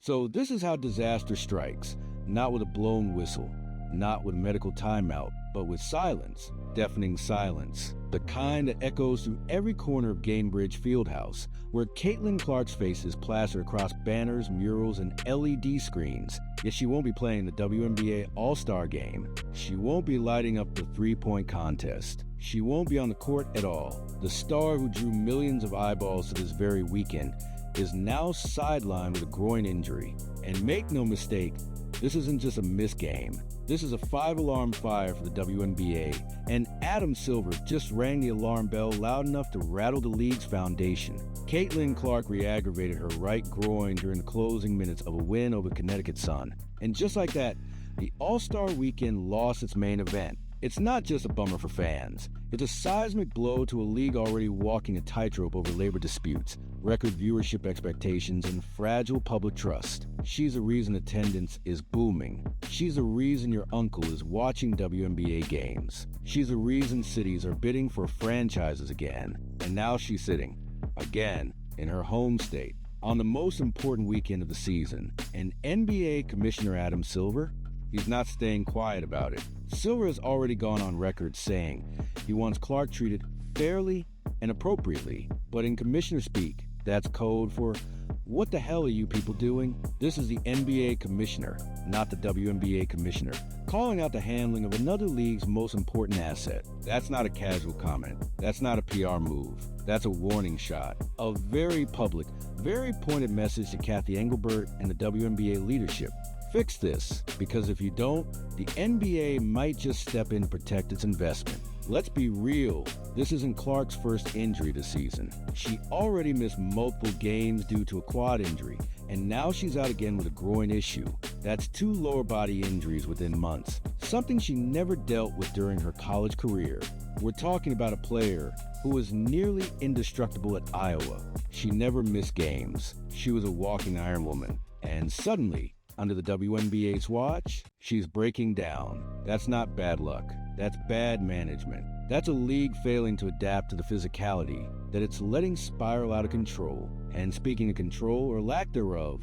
So this is how disaster strikes, not with a blown whistle, not with medical timeout, but with silence, deafening silence. The kind that echoes through every corner of Gainbridge Fieldhouse, where Caitlin Clark's face is plastered across banners, murals, and LED screens. Yet she won't be playing the WNBA All-Star Game. She won't be lighting up the three-point contest. She won't be on the court at all. The star who drew millions of eyeballs to this very weekend is now sidelined with a groin injury. And make no mistake, this isn't just a missed game. This is a 5-alarm fire for the WNBA, and Adam Silver just rang the alarm bell loud enough to rattle the league's foundation. Caitlin Clark re-aggravated her right groin during the closing minutes of a win over Connecticut Sun. And just like that, the All-Star Weekend lost its main event. It's not just a bummer for fans. It's a seismic blow to a league already walking a tightrope over labor disputes, record viewership expectations, and fragile public trust. She's a reason attendance is booming. She's a reason your uncle is watching WNBA games. She's a reason cities are bidding for franchises again. And now she's sitting, again, in her home state, on the most important weekend of the season. And NBA Commissioner Adam Silver, he's not staying quiet about it. Silver has already gone on record saying he wants Clark treated fairly and appropriately. But in commissioner speak, that's code for, what the hell are you people doing? This is the NBA commissioner, not the WNBA commissioner, calling out the handling of another league's most important asset. That's not a casual comment. That's not a PR move. That's a warning shot. A very public, very pointed message to Cathy Engelbert and the WNBA leadership. Fix this, because if you don't, the NBA might just step in to protect its investment. Let's be real, this isn't Clark's first injury this season. She already missed multiple games due to a quad injury, and now she's out again with a groin issue. That's 2 lower body injuries within months, something she never dealt with during her college career. We're talking about a player who was nearly indestructible at Iowa. She never missed games. She was a walking Iron Woman. And suddenly, under the WNBA's watch, she's breaking down. That's not bad luck. That's bad management. That's a league failing to adapt to the physicality that it's letting spiral out of control. And speaking of control or lack thereof,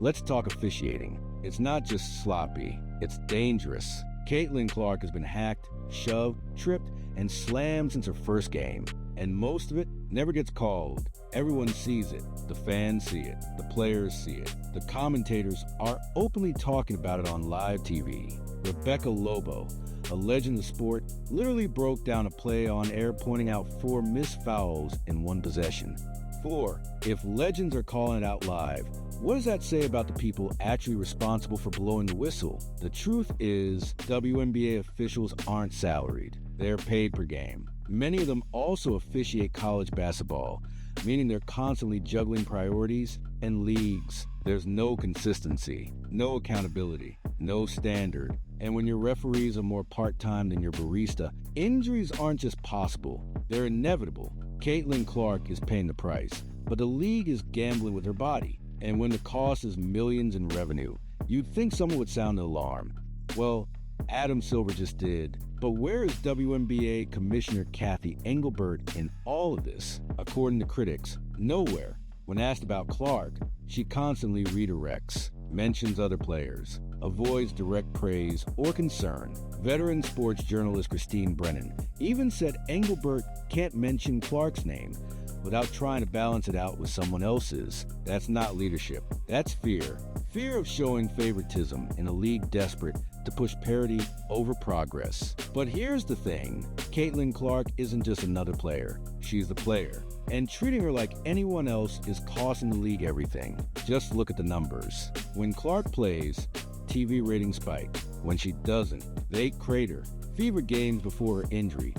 let's talk officiating. It's not just sloppy, it's dangerous. Caitlin Clark has been hacked, shoved, tripped, and slammed since her first game. And most of it never gets called. Everyone sees it. The fans see it. The players see it. The commentators are openly talking about it on live TV. Rebecca Lobo, a legend of the sport, literally broke down a play on air pointing out 4 missed fouls in one possession. 4. If legends are calling it out live, what does that say about the people actually responsible for blowing the whistle? The truth is, WNBA officials aren't salaried. They're paid per game. Many of them also officiate college basketball, meaning they're constantly juggling priorities and leagues. There's no consistency, no accountability, no standard. And when your referees are more part-time than your barista, injuries aren't just possible, they're inevitable. Caitlin Clark is paying the price, but the league is gambling with her body. And when the cost is millions in revenue, you'd think someone would sound the alarm. Well, Adam Silver just did. But where is WNBA Commissioner Cathy Engelbert in all of this? According to critics, nowhere. When asked about Clark, she constantly redirects, mentions other players, avoids direct praise or concern. Veteran sports journalist Christine Brennan even said Engelbert can't mention Clark's name without trying to balance it out with someone else's. That's not leadership. That's fear. Fear of showing favoritism in a league desperate to push parity over progress. But here's the thing. Caitlin Clark isn't just another player. She's the player. And treating her like anyone else is costing the league everything. Just look at the numbers. When Clark plays, TV ratings spike. When she doesn't, they crater. Fever games before her injury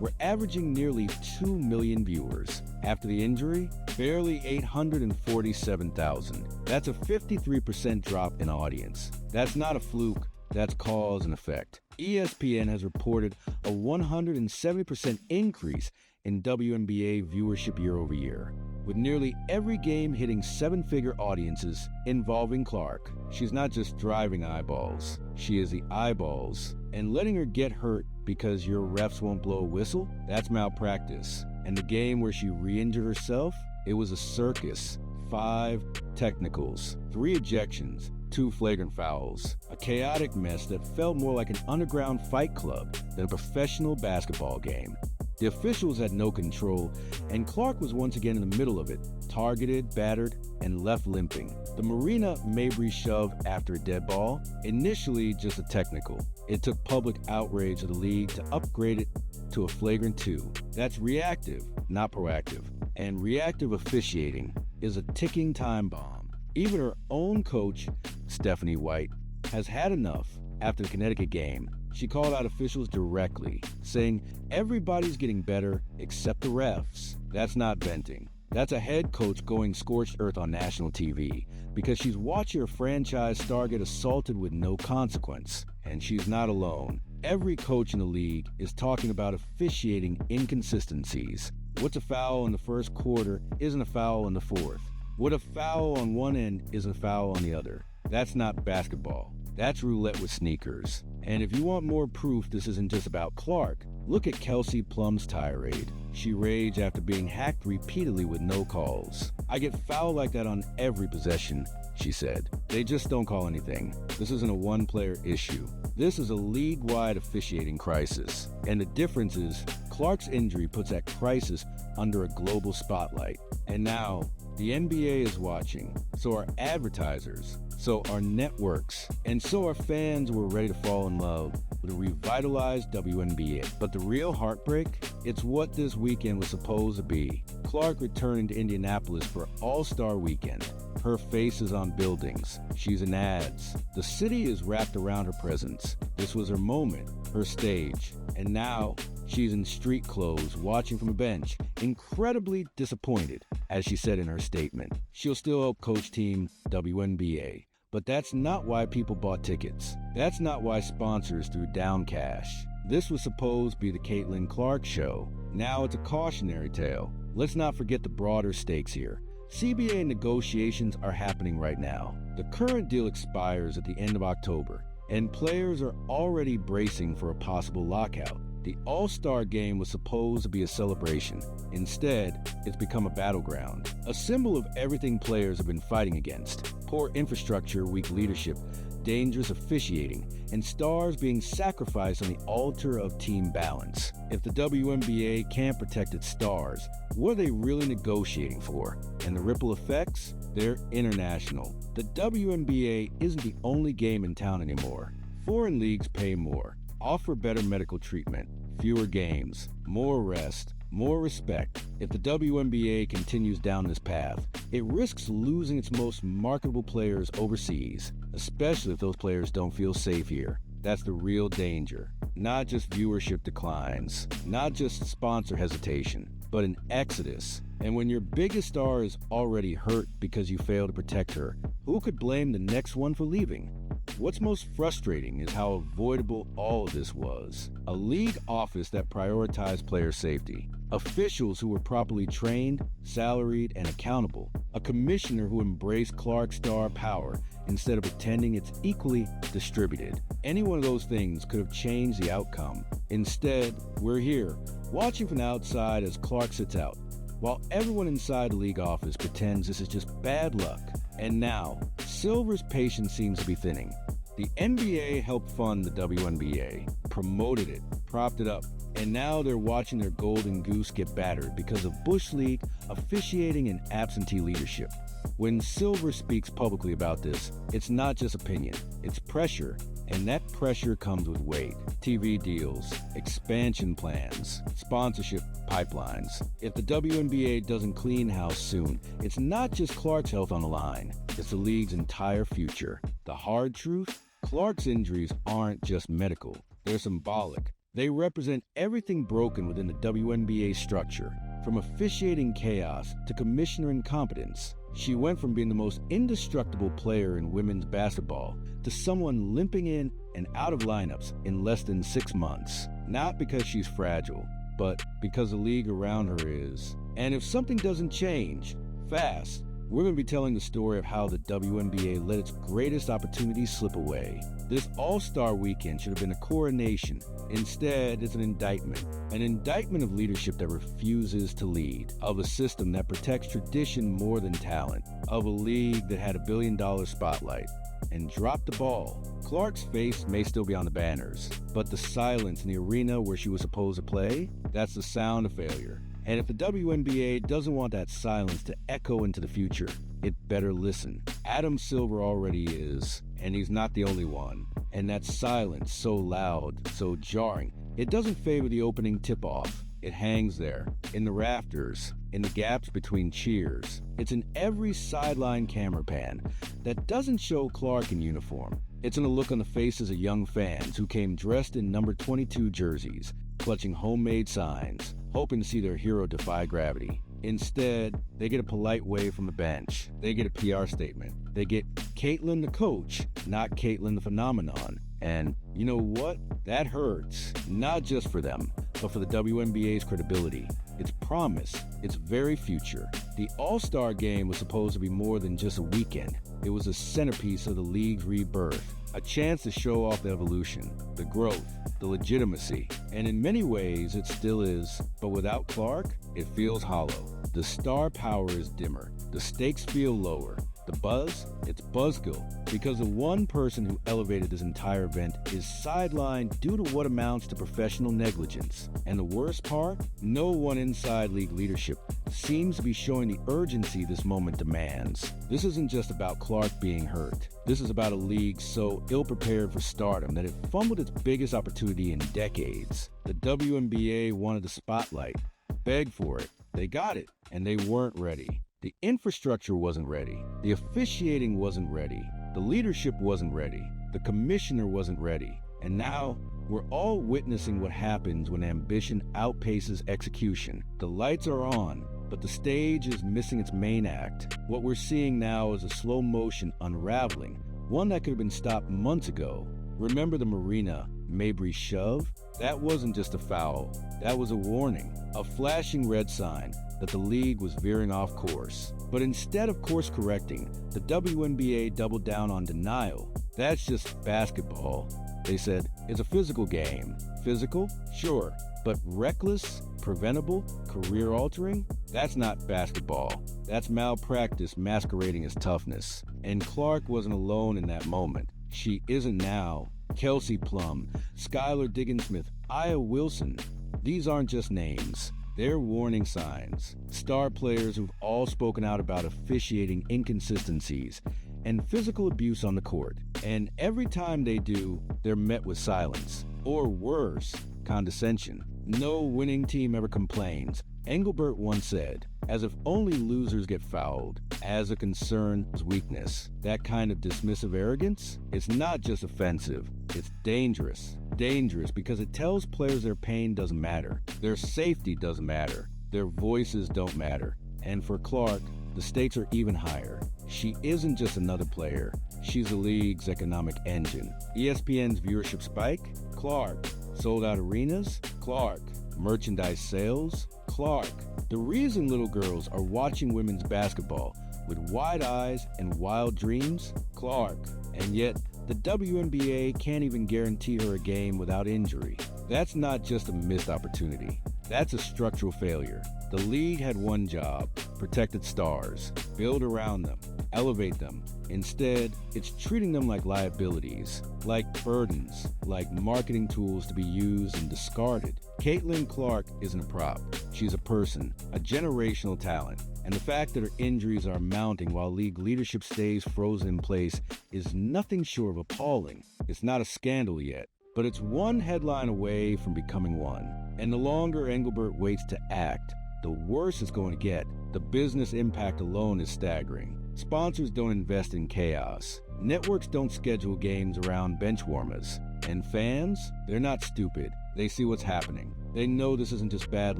were averaging nearly 2 million viewers. After the injury, barely 847,000. That's a 53% drop in audience. That's not a fluke, that's cause and effect. ESPN has reported a 170% increase in WNBA viewership year over year, with nearly every game hitting 7-figure audiences involving Clark. She's not just driving eyeballs, she is the eyeballs. And letting her get hurt because your refs won't blow a whistle, that's malpractice. And the game where she re-injured herself, it was a circus. 5 technicals, 3 ejections, 2 flagrant fouls, a chaotic mess that felt more like an underground fight club than a professional basketball game. The officials had no control, and Clark was once again in the middle of it, targeted, battered, and left limping. The Marina Mabry shove after a dead ball, initially just a technical. It took public outrage of the league to upgrade it to a flagrant 2. That's reactive, not proactive. And reactive officiating is a ticking time bomb. Even her own coach, Stephanie White, has had enough. After the Connecticut game, she called out officials directly, saying everybody's getting better except the refs. That's not venting. That's a head coach going scorched earth on national TV because she's watching her franchise star get assaulted with no consequence. And she's not alone. Every coach in the league is talking about officiating inconsistencies. What's a foul in the first quarter isn't a foul in the fourth. What a foul on one end isn't a foul on the other. That's not basketball. That's roulette with sneakers. And if you want more proof this isn't just about Clark, look at Kelsey Plum's tirade. She raged after being hacked repeatedly with no calls. I get fouled like that on every possession, she said. They just don't call anything. This isn't a one-player issue. This is a league-wide officiating crisis. And the difference is, Clark's injury puts that crisis under a global spotlight. And now, the NBA is watching. So are advertisers. So are networks. And so are fans who are ready to fall in love with a revitalized WNBA. But the real heartbreak? It's what this weekend was supposed to be. Clark returning to Indianapolis for All-Star Weekend. Her face is on buildings. She's in ads. The city is wrapped around her presence. This was her moment, her stage. And now, she's in street clothes, watching from a bench, incredibly disappointed, as she said in her statement. She'll still help coach Team WNBA. But that's not why people bought tickets. That's not why sponsors threw down cash. This was supposed to be the Caitlin Clark show. Now it's a cautionary tale. Let's not forget the broader stakes here. CBA negotiations are happening right now. The current deal expires at the end of October, and players are already bracing for a possible lockout. The All-Star game was supposed to be a celebration. Instead, it's become a battleground, a symbol of everything players have been fighting against: poor infrastructure, weak leadership, dangerous officiating, and stars being sacrificed on the altar of team balance. If the WNBA can't protect its stars, what are they really negotiating for? And the ripple effects? They're international. The WNBA isn't the only game in town anymore. Foreign leagues pay more, offer better medical treatment, fewer games, more rest, more respect. If the WNBA continues down this path, it risks losing its most marketable players overseas, especially if those players don't feel safe here. That's the real danger. Not just viewership declines, not just sponsor hesitation, but an exodus. And when your biggest star is already hurt because you failed to protect her, who could blame the next one for leaving? What's most frustrating is how avoidable all of this was. A league office that prioritized player safety, officials who were properly trained, salaried, and accountable, a commissioner who embraced Clark's star power instead of pretending it's equally distributed. Any one of those things could have changed the outcome. Instead, we're here, watching from the outside as Clark sits out, while everyone inside the league office pretends this is just bad luck. And now, Silver's patience seems to be thinning. The NBA helped fund the WNBA, promoted it, propped it up, and now they're watching their golden goose get battered because of Bush League officiating and absentee leadership. When Silver speaks publicly about this, it's not just opinion, it's pressure, and that pressure comes with weight. TV deals, expansion plans, sponsorship pipelines. If the WNBA doesn't clean house soon, it's not just Clark's health on the line, it's the league's entire future. The hard truth? Clark's injuries aren't just medical, they're symbolic. They represent everything broken within the WNBA structure, from officiating chaos to commissioner incompetence. She went from being the most indestructible player in women's basketball to someone limping in and out of lineups in less than 6 months. Not because she's fragile, but because the league around her is. And if something doesn't change fast, we're going to be telling the story of how the WNBA let its greatest opportunities slip away. This All-Star Weekend should have been a coronation. Instead, it's an indictment of leadership that refuses to lead, of a system that protects tradition more than talent, of a league that had $1 billion spotlight and dropped the ball. Clark's face may still be on the banners, but the silence in the arena where she was supposed to play, that's the sound of failure. And if the WNBA doesn't want that silence to echo into the future, it better listen. Adam Silver already is, and he's not the only one. And that silence, so loud, so jarring, it doesn't favor the opening tip-off. It hangs there, in the rafters, in the gaps between cheers. It's in every sideline camera pan that doesn't show Clark in uniform. It's in a look on the faces of young fans who came dressed in number 22 jerseys, clutching homemade signs, hoping to see their hero defy gravity. Instead, they get a polite wave from the bench. They get a PR statement. They get Caitlin the coach, not Caitlin the phenomenon. And you know what? That hurts. Not just for them, but for the WNBA's credibility, its promise, its very future. The All-Star Game was supposed to be more than just a weekend. It was a centerpiece of the league's rebirth, a chance to show off the evolution, the growth, the legitimacy. And in many ways, it still is. But without Clark, it feels hollow. The star power is dimmer. The stakes feel lower. The buzz? It's buzzkill, because the one person who elevated this entire event is sidelined due to what amounts to professional negligence. And the worst part? No one inside league leadership seems to be showing the urgency this moment demands. This isn't just about Clark being hurt. This is about a league so ill-prepared for stardom that it fumbled its biggest opportunity in decades. The WNBA wanted the spotlight, begged for it, they got it, and they weren't ready. The infrastructure wasn't ready. The officiating wasn't ready. The leadership wasn't ready. The commissioner wasn't ready. And now, we're all witnessing what happens when ambition outpaces execution. The lights are on, but the stage is missing its main act. What we're seeing now is a slow motion unraveling, one that could have been stopped months ago. Remember the Marina Mabry shove? That wasn't just a foul. That was a warning, a flashing red sign that the league was veering off course. But instead of course correcting, the WNBA doubled down on denial. That's just basketball. They said, it's a physical game. Physical? Sure. But reckless, preventable, career-altering? That's not basketball. That's malpractice masquerading as toughness. And Clark wasn't alone in that moment. She isn't now. Kelsey Plum, Skylar Diggins-Smith, Aya Wilson. These aren't just names. They're warning signs. Star players who've all spoken out about officiating inconsistencies and physical abuse on the court. And every time they do, they're met with silence. Or worse, condescension. No winning team ever complains. Engelbert once said, as if only losers get fouled, as a concern is weakness. That kind of dismissive arrogance, it's not just offensive, it's dangerous. Dangerous because it tells players their pain doesn't matter, their safety doesn't matter, their voices don't matter. And for Clark, the stakes are even higher. She isn't just another player, she's the league's economic engine. ESPN's viewership spike? Clark. Sold out arenas? Clark. Merchandise sales? Clark. The reason little girls are watching women's basketball with wide eyes and wild dreams? Clark. And yet, the WNBA can't even guarantee her a game without injury. That's not just a missed opportunity. That's a structural failure. The league had one job: protect its stars, build around them, elevate them. Instead, it's treating them like liabilities, like burdens, like marketing tools to be used and discarded. Caitlin Clark isn't a prop. She's a person, a generational talent. And the fact that her injuries are mounting while league leadership stays frozen in place is nothing short of appalling. It's not a scandal yet, but it's one headline away from becoming one. And the longer Engelbert waits to act, the worse it's going to get. The business impact alone is staggering. Sponsors don't invest in chaos. Networks don't schedule games around bench warmers. And fans? They're not stupid. They see what's happening. They know this isn't just bad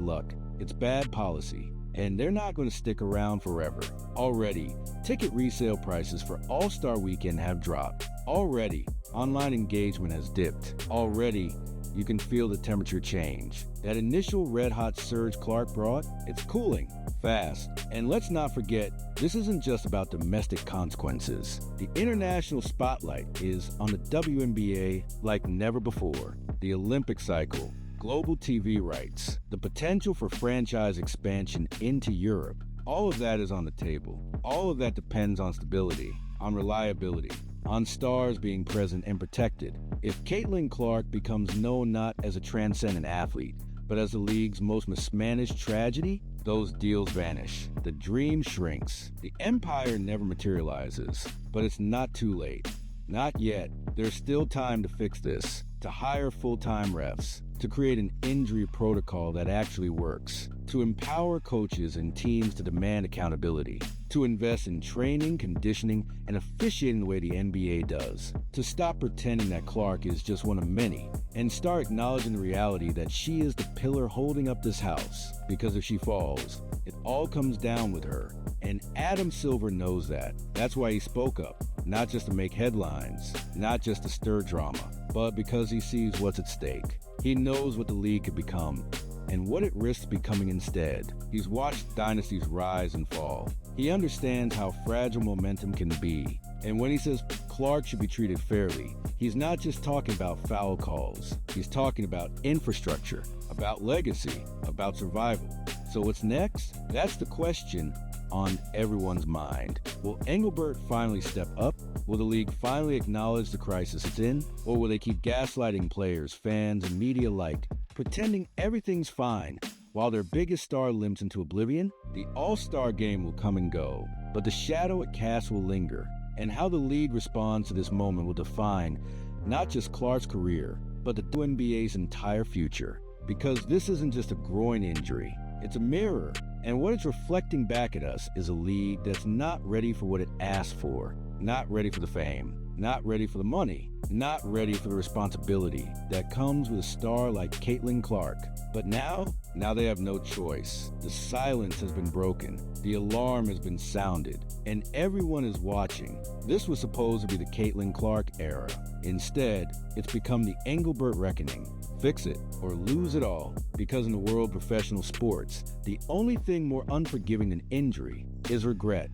luck, it's bad policy. And they're not going to stick around forever. Already, ticket resale prices for All-Star Weekend have dropped. Already, online engagement has dipped. Already, You can feel the temperature change. That initial red-hot surge Clark brought, it's cooling, fast. And let's not forget, this isn't just about domestic consequences. The international spotlight is on the WNBA like never before. The Olympic cycle, global TV rights, the potential for franchise expansion into Europe. All of that is on the table. All of that depends on stability, on reliability, on stars being present and protected. If Caitlin Clark becomes known not as a transcendent athlete, but as the league's most mismanaged tragedy, those deals vanish. The dream shrinks. The empire never materializes. But it's not too late. Not yet. There's still time to fix this, to hire full-time refs, to create an injury protocol that actually works, to empower coaches and teams to demand accountability, to invest in training, conditioning, and officiating the way the NBA does, to stop pretending that Clark is just one of many, and start acknowledging the reality that she is the pillar holding up this house. Because if she falls, it all comes down with her. And Adam Silver knows that. That's why he spoke up, not just to make headlines, not just to stir drama, but because he sees what's at stake. He knows what the league could become and what it risks becoming instead. He's watched dynasties rise and fall. He understands how fragile momentum can be. And when he says Clark should be treated fairly, he's not just talking about foul calls. He's talking about infrastructure, about legacy, about survival. So what's next? That's the question on everyone's mind. Will Engelbert finally step up? Will the league finally acknowledge the crisis it's in? Or will they keep gaslighting players, fans, and media alike, pretending everything's fine while their biggest star limps into oblivion? The All-Star game will come and go, but the shadow it casts will linger. And how the league responds to this moment will define not just Clark's career, but the WNBA's entire future. Because this isn't just a groin injury, it's a mirror. And what it's reflecting back at us is a league that's not ready for what it asked for, not ready for the fame, not ready for the money, not ready for the responsibility that comes with a star like Caitlin Clark. But now they have no choice. The silence has been broken, the alarm has been sounded, and everyone is watching. This was supposed to be the Caitlin Clark era. Instead, it's become the Engelbert reckoning. Fix it or lose it all, because in the world of professional sports, the only thing more unforgiving than injury is regret.